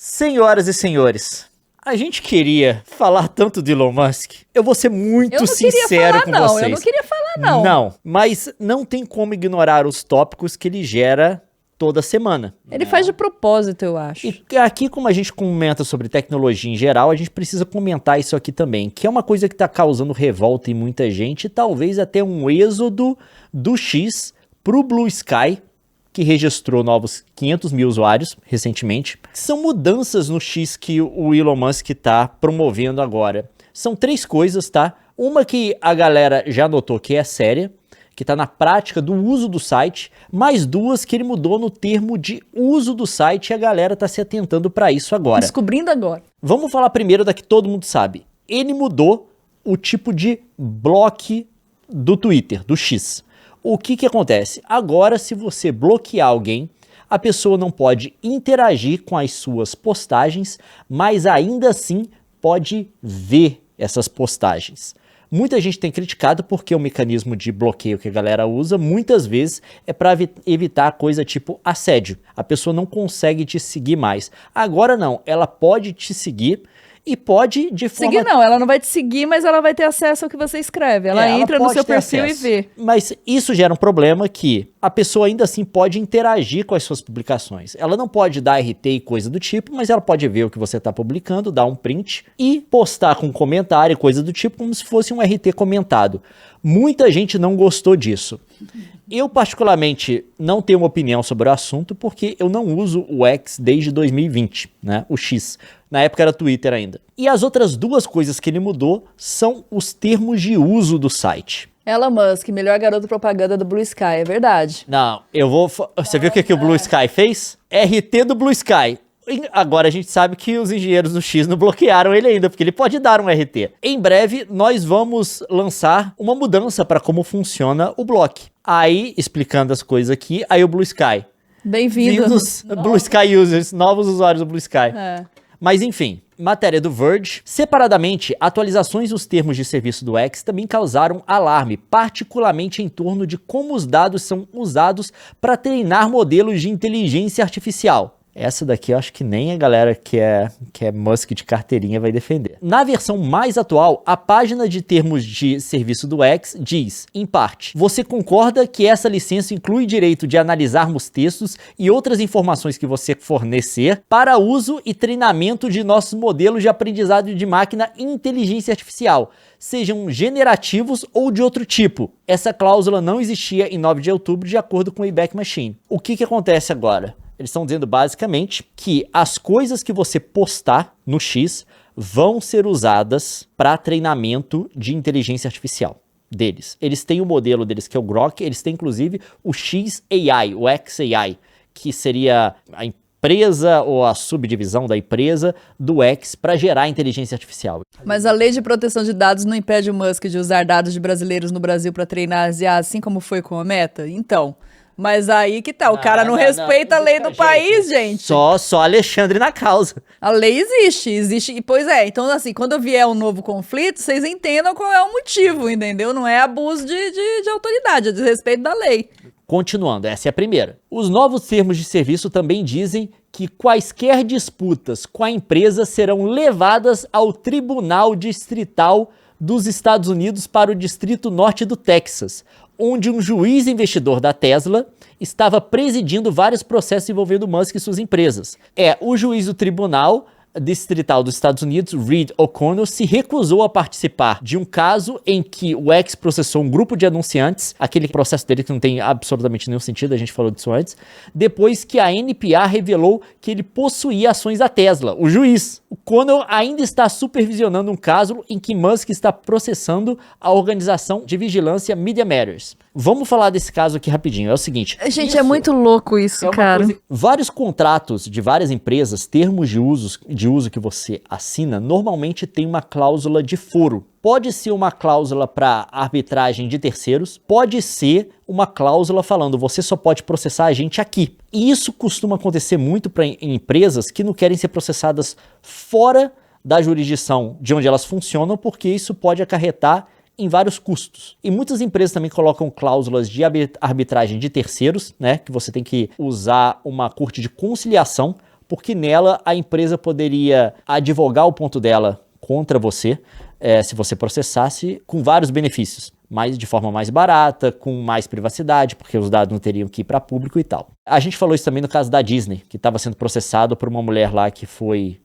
Senhoras e senhores, a gente queria falar tanto de Elon Musk. Eu vou ser muito sincero com vocês. Eu não queria falar, não. Não, mas não tem como ignorar os tópicos que ele gera toda semana. Ele faz de propósito, eu acho. E aqui, como a gente comenta sobre tecnologia em geral, a gente precisa comentar isso aqui também, que é uma coisa que está causando revolta em muita gente, e talvez até um êxodo do X pro Blue Sky, que registrou novos 500 mil usuários recentemente. São mudanças no X que o Elon Musk está promovendo agora. São 3 coisas, tá? Uma que a galera já notou que é séria, que está na prática do uso do site, mais 2 que ele mudou no termo de uso do site e a galera está se atentando para isso agora. Descobrindo agora. Vamos falar primeiro da que todo mundo sabe. Ele mudou o tipo de bloco do Twitter, do X. O que acontece? Agora, se você bloquear alguém, a pessoa não pode interagir com as suas postagens, mas ainda assim pode ver essas postagens. Muita gente tem criticado porque o mecanismo de bloqueio que a galera usa muitas vezes é para evitar coisa tipo assédio. A pessoa não consegue te seguir mais. Agora não, ela pode te seguir e pode de forma... Seguir não, ela não vai te seguir, mas ela vai ter acesso ao que você escreve. Ela entra no seu perfil e vê. Mas isso gera um problema que a pessoa ainda assim pode interagir com as suas publicações. Ela não pode dar RT e coisa do tipo, mas ela pode ver o que você está publicando, dar um print e postar com comentário e coisa do tipo, como se fosse um RT comentado. Muita gente não gostou disso. Eu, particularmente, não tenho uma opinião sobre o assunto porque eu não uso o X desde 2020, né? O X. Na época era Twitter ainda. E as outras 2 coisas que ele mudou são os termos de uso do site. Elon Musk, melhor garoto propaganda do Blue Sky, é verdade. Não, eu vou... Você viu o que o Blue Sky fez? RT do Blue Sky. Agora a gente sabe que os engenheiros do X não bloquearam ele ainda, porque ele pode dar um RT. Em breve, nós vamos lançar uma mudança para como funciona o bloco. Aí, explicando as coisas aqui, aí o Blue Sky. Bem-vindos. Blue Sky users, novos usuários do Blue Sky. É. Mas enfim, matéria do Verge. Separadamente, atualizações dos termos de serviço do X também causaram alarme, particularmente em torno de como os dados são usados para treinar modelos de inteligência artificial. Essa daqui eu acho que nem a galera que é Musk de carteirinha vai defender. Na versão mais atual, a página de termos de serviço do X diz, em parte, você concorda que essa licença inclui direito de analisarmos textos e outras informações que você fornecer para uso e treinamento de nossos modelos de aprendizado de máquina e inteligência artificial, sejam generativos ou de outro tipo. Essa cláusula não existia em 9 de outubro, de acordo com o Wayback Machine. O que acontece agora? Eles estão dizendo basicamente que as coisas que você postar no X vão ser usadas para treinamento de inteligência artificial deles. Eles têm o modelo deles que é o Grok, eles têm inclusive o XAI, o XAI, que seria a empresa ou a subdivisão da empresa do X para gerar inteligência artificial. Mas a lei de proteção de dados não impede o Musk de usar dados de brasileiros no Brasil para treinar as IA, assim como foi com a Meta? Então... Mas aí que tá, o cara não respeita a lei do país, gente. Só Alexandre na causa. A lei existe, pois é, então assim, quando vier um novo conflito, vocês entendam qual é o motivo, entendeu? Não é abuso de autoridade, é desrespeito da lei. Continuando, essa é a primeira. Os novos termos de serviço também dizem que quaisquer disputas com a empresa serão levadas ao Tribunal Distrital dos Estados Unidos para o Distrito Norte do Texas, onde um juiz investidor da Tesla estava presidindo vários processos envolvendo Musk e suas empresas. O juiz do Tribunal Distrital dos Estados Unidos, Reed O'Connell, se recusou a participar de um caso em que o X processou um grupo de anunciantes, aquele processo dele que não tem absolutamente nenhum sentido, a gente falou disso antes, depois que a NPR revelou que ele possuía ações da Tesla. O juiz, O'Connell, ainda está supervisionando um caso em que Musk está processando a organização de vigilância Media Matters. Vamos falar desse caso aqui rapidinho, é o seguinte... Gente, é muito louco isso, cara. Vários contratos de várias empresas, termos de uso que você assina, normalmente tem uma cláusula de foro. Pode ser uma cláusula para arbitragem de terceiros, pode ser uma cláusula falando você só pode processar a gente aqui. E isso costuma acontecer muito para empresas que não querem ser processadas fora da jurisdição de onde elas funcionam, porque isso pode acarretar em vários custos. E muitas empresas também colocam cláusulas de arbitragem de terceiros, né, que você tem que usar uma corte de conciliação, porque nela a empresa poderia advogar o ponto dela contra você, se você processasse, com vários benefícios, mas de forma mais barata, com mais privacidade, porque os dados não teriam que ir para público e tal. A gente falou isso também no caso da Disney, que estava sendo processado por uma mulher lá que foi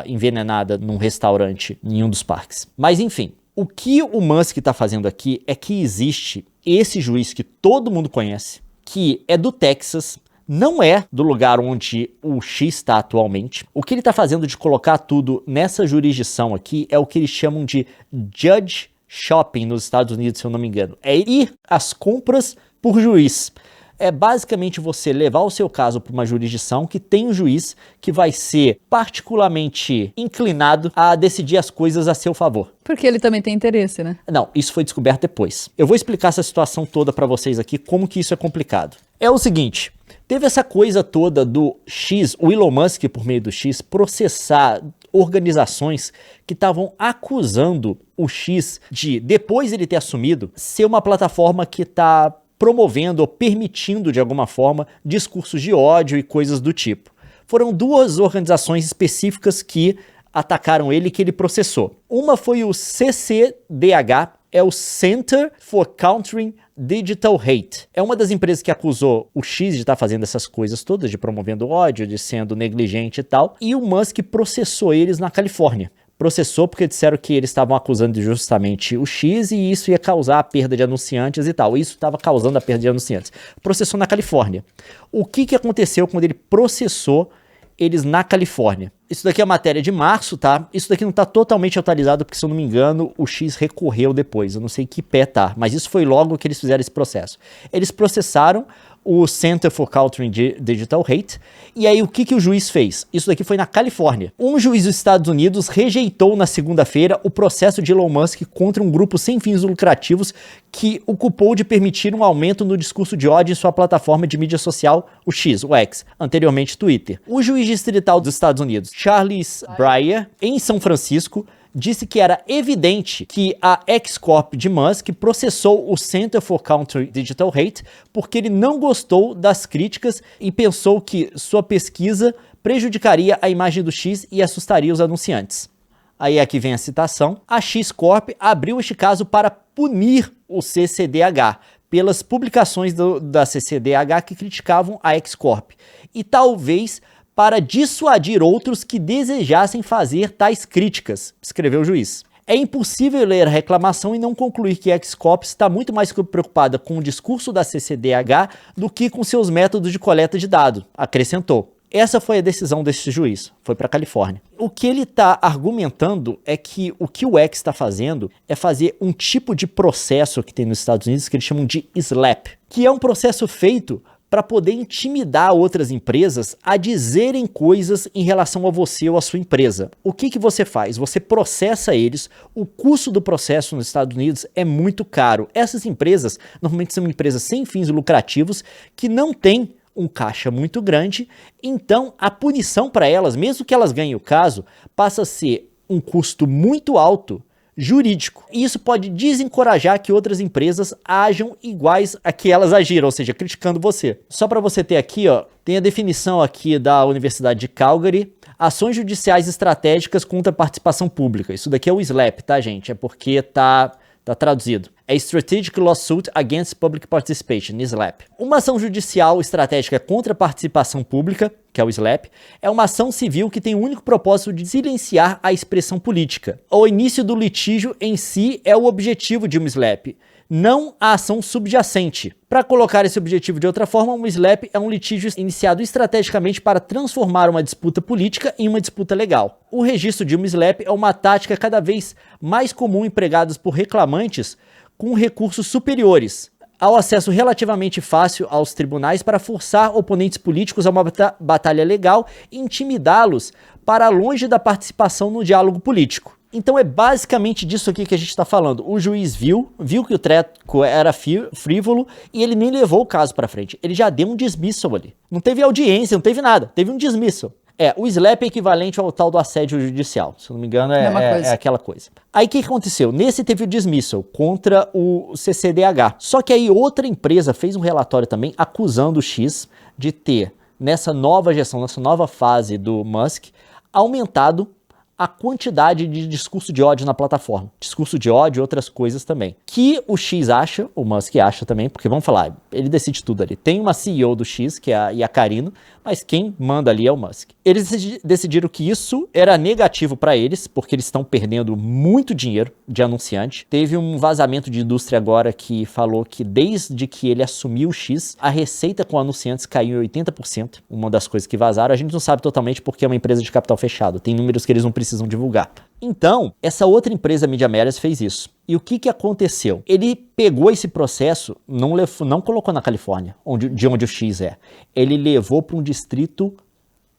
envenenada num restaurante em um dos parques. Mas enfim, o que o Musk está fazendo aqui é que existe esse juiz que todo mundo conhece, que é do Texas, não é do lugar onde o X está atualmente. O que ele está fazendo de colocar tudo nessa jurisdição aqui é o que eles chamam de judge shopping nos Estados Unidos, se eu não me engano. É ir às compras por juiz. É basicamente você levar o seu caso para uma jurisdição que tem um juiz que vai ser particularmente inclinado a decidir as coisas a seu favor. Porque ele também tem interesse, né? Não, isso foi descoberto depois. Eu vou explicar essa situação toda para vocês aqui, como que isso é complicado. É o seguinte, teve essa coisa toda do X, o Elon Musk, por meio do X, processar organizações que estavam acusando o X de, depois ele ter assumido, ser uma plataforma que está promovendo ou permitindo, de alguma forma, discursos de ódio e coisas do tipo. Foram duas organizações específicas que atacaram ele e que ele processou. Uma foi o CCDH, é o Center for Countering Digital Hate. É uma das empresas que acusou o X de estar fazendo essas coisas todas, de promovendo ódio, de sendo negligente e tal, e o Musk processou eles na Califórnia. Processou porque disseram que eles estavam acusando justamente o X e isso ia causar a perda de anunciantes e tal. Isso estava causando a perda de anunciantes. Processou na Califórnia. O que aconteceu quando ele processou eles na Califórnia? Isso daqui é matéria de março, tá? Isso daqui não tá totalmente atualizado, porque se eu não me engano, o X recorreu depois. Eu não sei que pé tá, mas isso foi logo que eles fizeram esse processo. Eles processaram o Center for Countering Digital Hate, e aí o que o juiz fez? Isso daqui foi na Califórnia. Um juiz dos Estados Unidos rejeitou na segunda-feira o processo de Elon Musk contra um grupo sem fins lucrativos que o culpou de permitir um aumento no discurso de ódio em sua plataforma de mídia social, o X, o X, anteriormente Twitter. O juiz distrital dos Estados Unidos, Charles Breyer, em São Francisco, disse que era evidente que a X-Corp de Musk processou o Center for Countering Digital Hate porque ele não gostou das críticas e pensou que sua pesquisa prejudicaria a imagem do X e assustaria os anunciantes. Aí aqui vem a citação. A X-Corp abriu este caso para punir o CCDH pelas publicações da CCDH que criticavam a X-Corp e talvez para dissuadir outros que desejassem fazer tais críticas, escreveu o juiz. É impossível ler a reclamação e não concluir que a X-Corp está muito mais preocupada com o discurso da CCDH do que com seus métodos de coleta de dados, acrescentou. Essa foi a decisão desse juiz, foi para a Califórnia. O que ele está argumentando é que o X está fazendo é fazer um tipo de processo que tem nos Estados Unidos que eles chamam de SLAPP, que é um processo feito para poder intimidar outras empresas a dizerem coisas em relação a você ou a sua empresa. O que você faz? Você processa eles, o custo do processo nos Estados Unidos é muito caro. Essas empresas normalmente são empresas sem fins lucrativos que não têm um caixa muito grande, então a punição para elas, mesmo que elas ganhem o caso, passa a ser um custo muito alto jurídico. E isso pode desencorajar que outras empresas ajam iguais a que elas agiram, ou seja, criticando você. Só para você ter aqui, ó, tem a definição aqui da Universidade de Calgary, ações judiciais estratégicas contra a participação pública. Isso daqui é o SLAPP, tá, gente? É porque tá traduzido. É Strategic Lawsuit Against Public Participation, SLAPP. Uma ação judicial estratégica contra a participação pública, que é o SLAPP, é uma ação civil que tem o único propósito de silenciar a expressão política. O início do litígio em si é o objetivo de um SLAPP, não a ação subjacente. Para colocar esse objetivo de outra forma, um SLAPP é um litígio iniciado estrategicamente para transformar uma disputa política em uma disputa legal. O registro de um SLAPP é uma tática cada vez mais comum empregada por reclamantes com recursos superiores ao acesso relativamente fácil aos tribunais para forçar oponentes políticos a uma batalha legal e intimidá-los para longe da participação no diálogo político. Então é basicamente disso aqui que a gente está falando. O juiz viu que o treco era frívolo e ele nem levou o caso para frente. Ele já deu um dismissal ali. Não teve audiência, não teve nada. Teve um dismissal. O SLAPP é equivalente ao tal do assédio judicial. Se eu não me engano, é aquela coisa. Aí o que aconteceu? Nesse teve o dismissal contra o CCDH. Só que aí outra empresa fez um relatório também acusando o X de ter nessa nova gestão, nessa nova fase do Musk, aumentado a quantidade de discurso de ódio na plataforma. Discurso de ódio e outras coisas também. Que o X acha, o Musk acha também, porque vamos falar, ele decide tudo ali. Tem uma CEO do X, que é a Yaccarino, mas quem manda ali é o Musk. Eles decidiram que isso era negativo para eles, porque eles estão perdendo muito dinheiro de anunciante. Teve um vazamento de indústria agora que falou que desde que ele assumiu o X, a receita com anunciantes caiu em 80%. Uma das coisas que vazaram, a gente não sabe totalmente porque é uma empresa de capital fechado. Tem números que eles não precisam divulgar. Então, essa outra empresa, Media Matters, fez isso. E o que aconteceu? Ele pegou esse processo, não colocou na Califórnia, de onde o X é. Ele levou para um distrito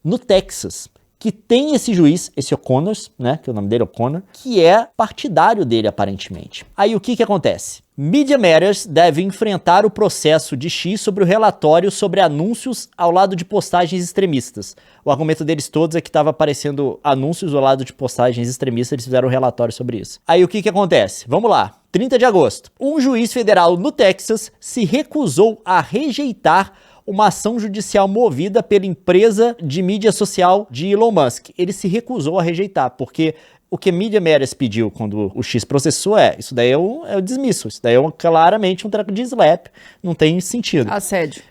no Texas, que tem esse juiz, esse O'Connor, né, que o nome dele é O'Connor, que é partidário dele, aparentemente. Aí o que acontece? Media Matters deve enfrentar o processo de X sobre o relatório sobre anúncios ao lado de postagens extremistas. O argumento deles todos é que estava aparecendo anúncios ao lado de postagens extremistas, eles fizeram um relatório sobre isso. Aí o que acontece? Vamos lá. 30 de agosto. Um juiz federal no Texas se recusou a rejeitar uma ação judicial movida pela empresa de mídia social de Elon Musk. Ele se recusou a rejeitar, porque o que Media Matters pediu quando o X processou isso daí é o dismisso, isso daí é claramente um treco de slap, não tem sentido. Assédio.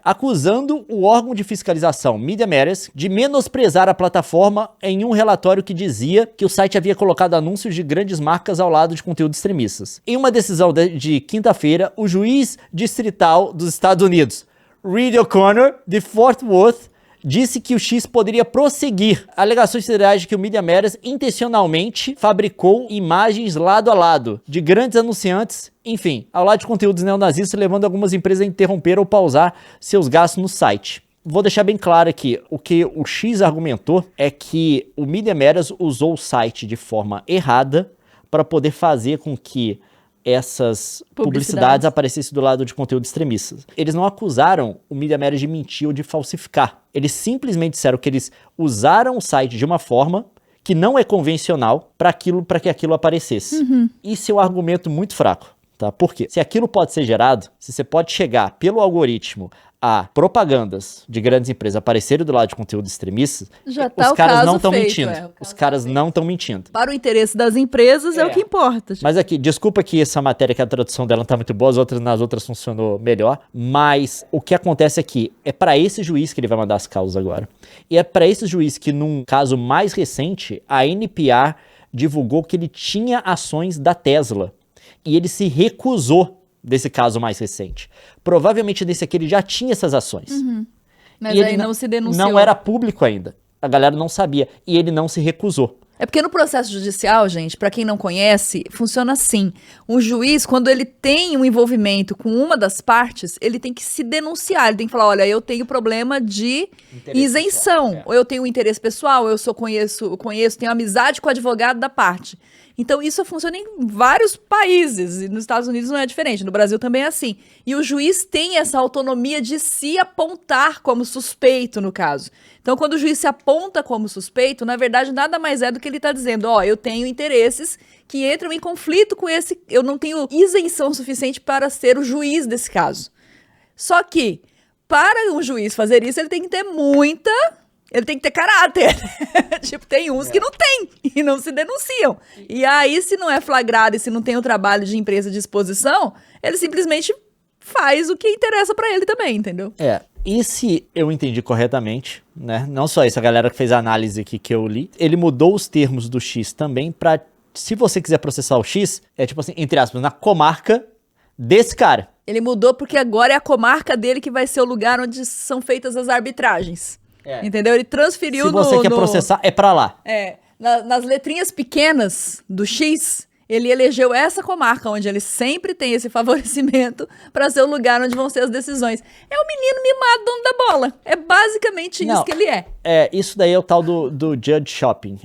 Acusando o órgão de fiscalização Media Matters de menosprezar a plataforma em um relatório que dizia que o site havia colocado anúncios de grandes marcas ao lado de conteúdos extremistas. Em uma decisão de quinta-feira, o juiz distrital dos Estados Unidos, Reed O'Connor, de Fort Worth, disse que o X poderia prosseguir alegações federais de que o Media Matters intencionalmente fabricou imagens lado a lado de grandes anunciantes, enfim, ao lado de conteúdos neonazistas, levando algumas empresas a interromper ou pausar seus gastos no site. Vou deixar bem claro aqui, o que o X argumentou é que o Media Matters usou o site de forma errada para poder fazer com que essas publicidades aparecessem do lado de conteúdo extremistas. Eles não acusaram o Media Matters de mentir ou de falsificar. Eles simplesmente disseram que eles usaram o site de uma forma que não é convencional para que aquilo aparecesse. Isso é um argumento muito fraco, tá? Por quê? Se aquilo pode ser gerado, se você pode chegar pelo algoritmo a propagandas de grandes empresas aparecerem do lado de conteúdo extremista, os caras não estão mentindo. Os caras não estão mentindo. Para o interesse das empresas é o que importa. Mas aqui, desculpa que essa matéria, que a tradução dela não tá muito boa, nas outras funcionou melhor, mas o que acontece aqui é para esse juiz que ele vai mandar as causas agora. E é para esse juiz que, num caso mais recente, a NPR divulgou que ele tinha ações da Tesla. E ele se recusou desse caso mais recente. Provavelmente desse aqui ele já tinha essas ações. Mas aí não se denunciou. Não era público ainda. A galera não sabia. E ele não se recusou. É porque no processo judicial, gente, para quem não conhece, funciona assim. Um juiz, quando ele tem um envolvimento com uma das partes, ele tem que se denunciar. Ele tem que falar, olha, eu tenho problema de isenção. Pessoal, ou eu tenho um interesse pessoal, conheço, tenho amizade com o advogado da parte. Então, isso funciona em vários países, e nos Estados Unidos não é diferente, no Brasil também é assim. E o juiz tem essa autonomia de se apontar como suspeito, no caso. Então, quando o juiz se aponta como suspeito, na verdade, nada mais é do que ele está dizendo, eu tenho interesses que entram em conflito com esse, eu não tenho isenção suficiente para ser o juiz desse caso. Só que, para um juiz fazer isso, ele tem que ter Ele tem que ter caráter. Tipo, tem uns que não tem e não se denunciam. E aí, se não é flagrado e se não tem o trabalho de empresa de exposição, ele simplesmente faz o que interessa pra ele também, entendeu? E se eu entendi corretamente, né? Não só isso, a galera que fez a análise aqui que eu li, ele mudou os termos do X também pra, se você quiser processar o X, é tipo assim, entre aspas, na comarca desse cara. Ele mudou porque agora é a comarca dele que vai ser o lugar onde são feitas as arbitragens. Entendeu? Ele transferiu. Se você quer processar, é pra lá. Nas letrinhas pequenas do X, ele elegeu essa comarca, onde ele sempre tem esse favorecimento pra ser o lugar onde vão ser as decisões. É o menino mimado, dono da bola. É basicamente isso que ele é. Isso daí é o tal do judge shopping.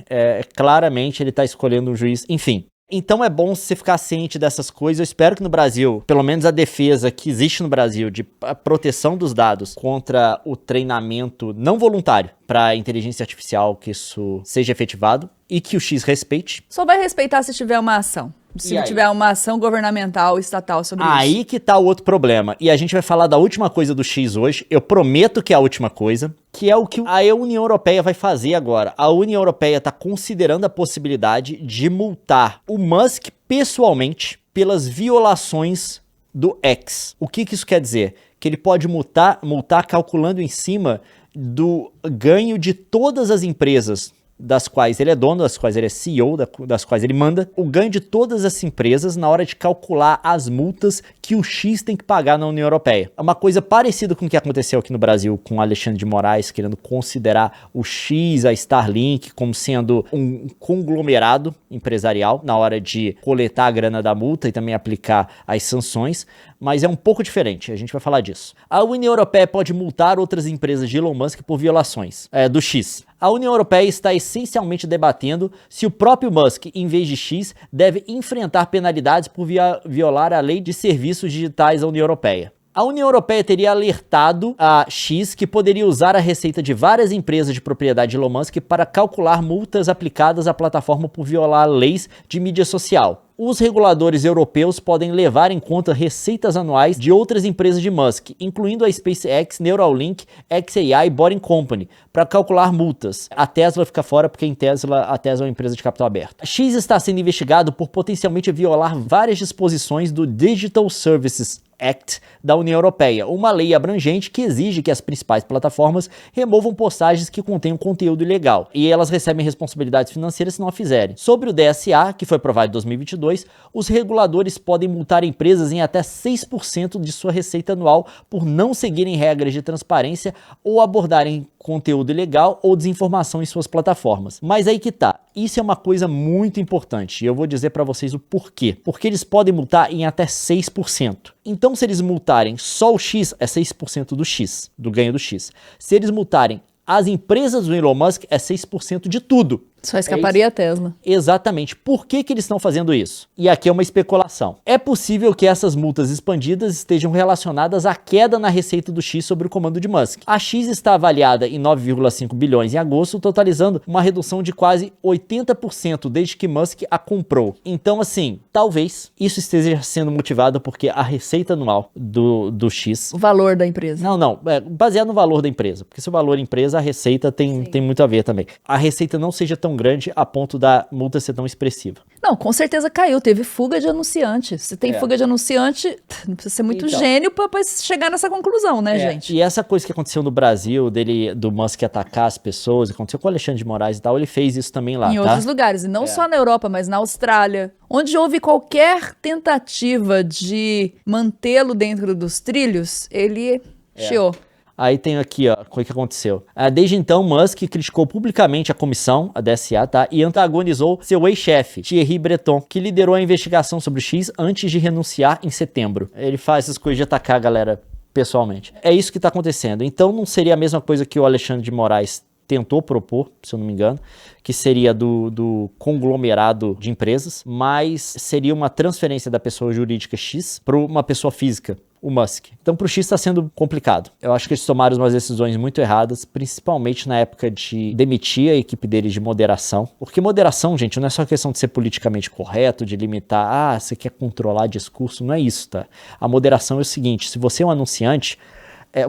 Claramente ele tá escolhendo um juiz, enfim. Então é bom você ficar ciente dessas coisas. Eu espero que no Brasil, pelo menos a defesa que existe no Brasil de proteção dos dados contra o treinamento não voluntário para inteligência artificial, que isso seja efetivado e que o X respeite. Só vai respeitar se tiver uma ação. Se não tiver uma ação governamental, estatal sobre isso. Aí que tá o outro problema. E a gente vai falar da última coisa do X hoje. Eu prometo que é a última coisa. Que é o que a União Europeia vai fazer agora. A União Europeia tá considerando a possibilidade de multar o Musk pessoalmente pelas violações do X. O que isso quer dizer? Que ele pode multar calculando em cima do ganho de todas as empresas das quais ele é dono, das quais ele é CEO, das quais ele manda, o ganho de todas essas empresas na hora de calcular as multas que o X tem que pagar na União Europeia. É uma coisa parecida com o que aconteceu aqui no Brasil com o Alexandre de Moraes, querendo considerar o X, a Starlink, como sendo um conglomerado empresarial na hora de coletar a grana da multa e também aplicar as sanções, mas é um pouco diferente, a gente vai falar disso. A União Europeia pode multar outras empresas de Elon Musk por violações do X. A União Europeia está essencialmente debatendo se o próprio Musk, em vez de X, deve enfrentar penalidades por violar a lei de serviços digitais da União Europeia. A União Europeia teria alertado a X que poderia usar a receita de várias empresas de propriedade de Elon Musk para calcular multas aplicadas à plataforma por violar leis de mídia social. Os reguladores europeus podem levar em conta receitas anuais de outras empresas de Musk, incluindo a SpaceX, Neuralink, XAI e Boring Company, para calcular multas. A Tesla fica fora porque a Tesla é uma empresa de capital aberto. A X está sendo investigado por potencialmente violar várias disposições do Digital Services Act da União Europeia, uma lei abrangente que exige que as principais plataformas removam postagens que contenham conteúdo ilegal, e elas recebem responsabilidades financeiras se não a fizerem. Sobre o DSA, que foi aprovado em 2022, os reguladores podem multar empresas em até 6% de sua receita anual por não seguirem regras de transparência ou abordarem conteúdo ilegal ou desinformação em suas plataformas. Mas aí que tá, isso é uma coisa muito importante e eu vou dizer para vocês o porquê. Porque eles podem multar em até 6%. Então, se eles multarem só o X, é 6% do X, do ganho do X. Se eles multarem as empresas do Elon Musk, é 6% de tudo. Só escaparia a Tesla. Exatamente. Por que eles estão fazendo isso? E aqui é uma especulação. É possível que essas multas expandidas estejam relacionadas à queda na receita do X sobre o comando de Musk. A X está avaliada em 9,5 bilhões em agosto, totalizando uma redução de quase 80% desde que Musk a comprou. Então, assim, talvez isso esteja sendo motivado porque a receita anual do X... O valor da empresa. Não. Baseado no valor da empresa. Porque se o valor da empresa, a receita tem muito a ver também. A receita não seja tão grande a ponto da multa ser tão expressiva. Não, com certeza caiu. Teve fuga de anunciante. Se tem fuga de anunciante, não precisa ser muito gênio para chegar nessa conclusão, né, gente? E essa coisa que aconteceu no Brasil, do Musk atacar as pessoas, aconteceu com o Alexandre de Moraes e tal, ele fez isso também lá, em outros lugares. E não só na Europa, mas na Austrália. Onde houve qualquer tentativa de mantê-lo dentro dos trilhos, ele chiou. Aí tem aqui, ó, o que aconteceu. Desde então, Musk criticou publicamente a comissão, a DSA, tá? E antagonizou seu ex-chefe, Thierry Breton, que liderou a investigação sobre o X antes de renunciar em setembro. Ele faz essas coisas de atacar a galera pessoalmente. É isso que tá acontecendo. Então não seria a mesma coisa que o Alexandre de Moraes tentou propor, se eu não me engano, que seria do conglomerado de empresas, mas seria uma transferência da pessoa jurídica X para uma pessoa física, o Musk. Então pro X está sendo complicado. Eu acho que eles tomaram umas decisões muito erradas, principalmente na época de demitir a equipe deles de moderação. Porque moderação, gente, não é só questão de ser politicamente correto, de limitar, você quer controlar discurso, não é isso, tá? A moderação é o seguinte, se você é um anunciante,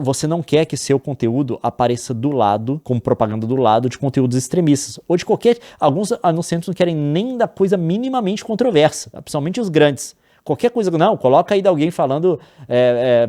você não quer que seu conteúdo apareça do lado, como propaganda do lado de conteúdos extremistas. Ou de alguns anunciantes não querem nem da coisa minimamente controversa, principalmente os grandes. Qualquer coisa, não, coloca aí de alguém falando,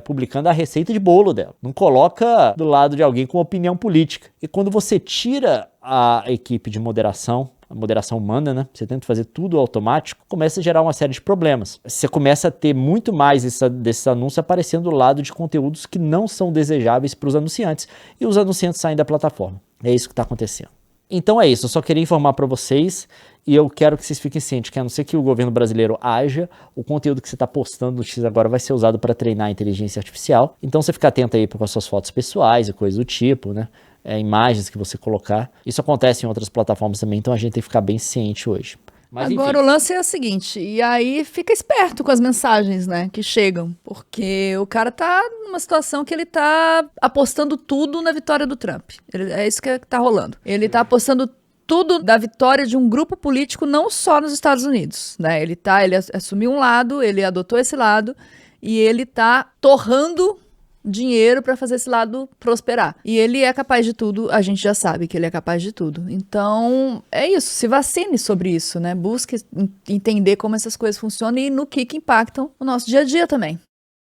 publicando a receita de bolo dela. Não coloca do lado de alguém com opinião política. E quando você tira a equipe de moderação, a moderação humana, né? Você tenta fazer tudo automático, começa a gerar uma série de problemas. Você começa a ter muito mais desses anúncios aparecendo do lado de conteúdos que não são desejáveis para os anunciantes. E os anunciantes saem da plataforma. É isso que está acontecendo. Então é isso, eu só queria informar para vocês e eu quero que vocês fiquem cientes que a não ser que o governo brasileiro haja, o conteúdo que você está postando no X agora vai ser usado para treinar a inteligência artificial. Então você fica atento aí com as suas fotos pessoais e coisas do tipo, né? Imagens que você colocar. Isso acontece em outras plataformas também, então a gente tem que ficar bem ciente hoje. Mas, agora enfim. O lance é o seguinte, e aí fica esperto com as mensagens, né, que chegam, porque o cara tá numa situação que ele tá apostando tudo na vitória do Trump. É isso que tá rolando. Ele tá apostando tudo da vitória de um grupo político não só nos Estados Unidos, né? Ele assumiu um lado, ele adotou esse lado e ele tá torrando dinheiro para fazer esse lado prosperar. E ele é capaz de tudo, a gente já sabe que ele é capaz de tudo. Então, é isso, se vacine sobre isso, né? Busque entender como essas coisas funcionam e no que impactam o nosso dia a dia também.